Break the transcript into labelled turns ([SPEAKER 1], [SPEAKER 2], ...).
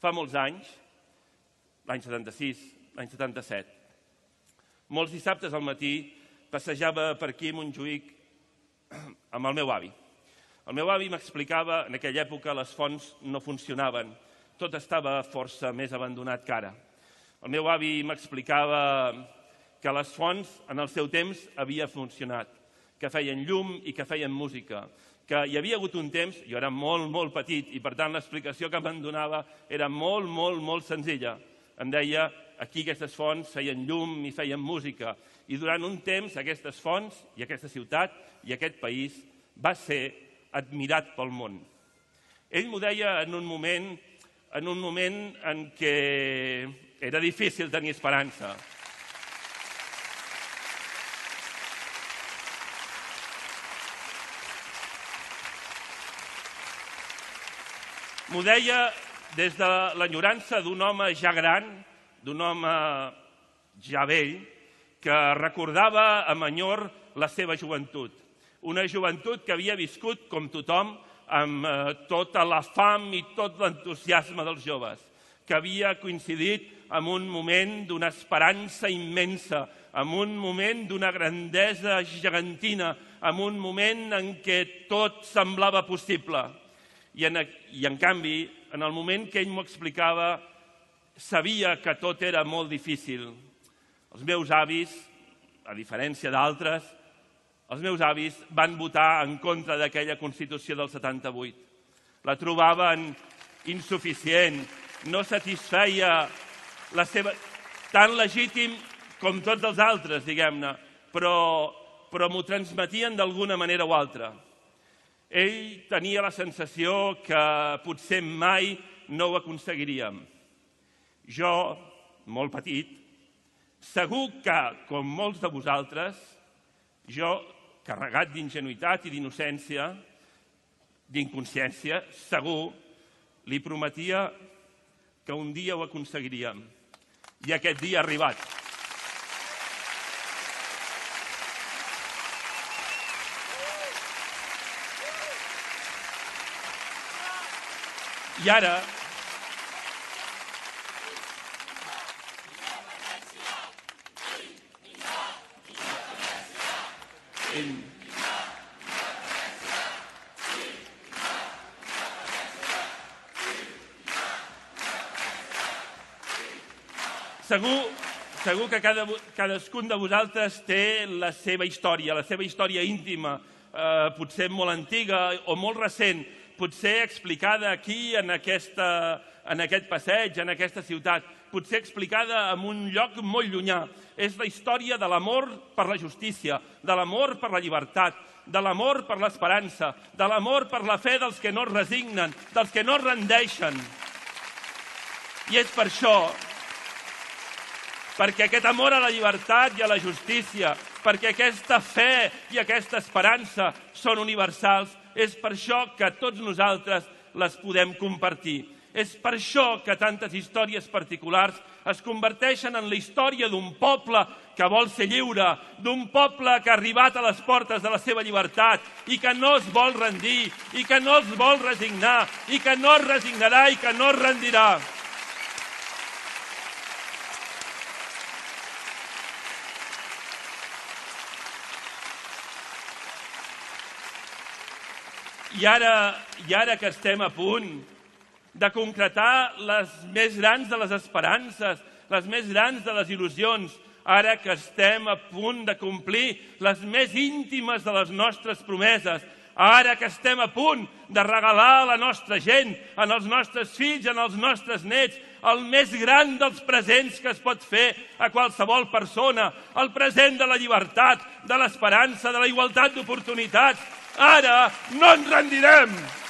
[SPEAKER 1] fa molts anys, l'any 76, l'any 77. Molts dissabtes al matí passejava per aquí a Montjuïc amb el meu avi. El meu avi m'explicava, en aquella època les fonts no funcionaven, tot estava força més abandonat que ara. El meu avi m'explicava que les fonts en el seu temps havia funcionat, que feien llum i que feien música, que hi havia hagut un temps, jo era molt petit i per tant l'explicació que me'n donava era molt senzilla. Em deia, aquí aquestes fonts feien llum i feien música i durant un temps aquestes fonts i aquesta ciutat i aquest país va ser admirat pel món. Ell m'ho deia en un moment en què era difícil tenir esperança. M'ho deia des de l'enyorança d'un home ja gran, d'un home ja vell, que recordava amb enyor la seva joventut. Una joventut que havia viscut, com tothom, amb tota la fam i tot l'entusiasme dels joves, que havia coincidit amb un moment d'una esperança immensa, amb un moment d'una grandesa gegantina, amb un moment en què tot semblava possible. I en canvi, en el moment que ell m'ho explicava, sabia que tot era molt difícil. Els meus avis, a diferència d'altres, els meus avis van votar en contra d'aquella Constitució del 78. La trobaven insuficient, no satisfeia la seva... tan legítim com tots els altres, diguem-ne, però m'ho transmetien d'alguna manera o altra. Ell tenia la sensació que potser mai no ho aconseguiríem. Jo, molt petit, segur que, com molts de vosaltres, jo, carregat d'ingenuïtat i d'innocència, d'inconsciència, segur, li prometia que un dia ho aconseguiríem. I aquest dia ha arribat. I ara, segur que cadascun de vosaltres té la seva història íntima, potser molt antiga o molt recent, potser explicada aquí, en aquest passeig, en aquesta ciutat, potser explicada en un lloc molt llunyà. És la història de l'amor per la justícia, de l'amor per la llibertat, de l'amor per l'esperança, de l'amor per la fe dels que no es resignen, dels que no es rendeixen. I és per això, perquè aquest amor a la llibertat i a la justícia, perquè aquesta fe i aquesta esperança són universals, és per això que tots nosaltres les podem compartir. És per això que tantes històries particulars es converteixen en la història d'un poble que vol ser lliure, d'un poble que ha arribat a les portes de la seva llibertat i que no es vol rendir, i que no es vol resignar, i que no es resignarà i que no es rendirà. I ara que estem a punt de concretar les més grans de les esperances, les més grans de les il·lusions, ara que estem a punt de complir les més íntimes de les nostres promeses, ara que estem a punt de regalar a la nostra gent, als nostres fills, als nostres nets, el més gran dels presents que es pot fer a qualsevol persona, el present de la llibertat, de l'esperança, de la igualtat d'oportunitats. Ara no ens rendirem!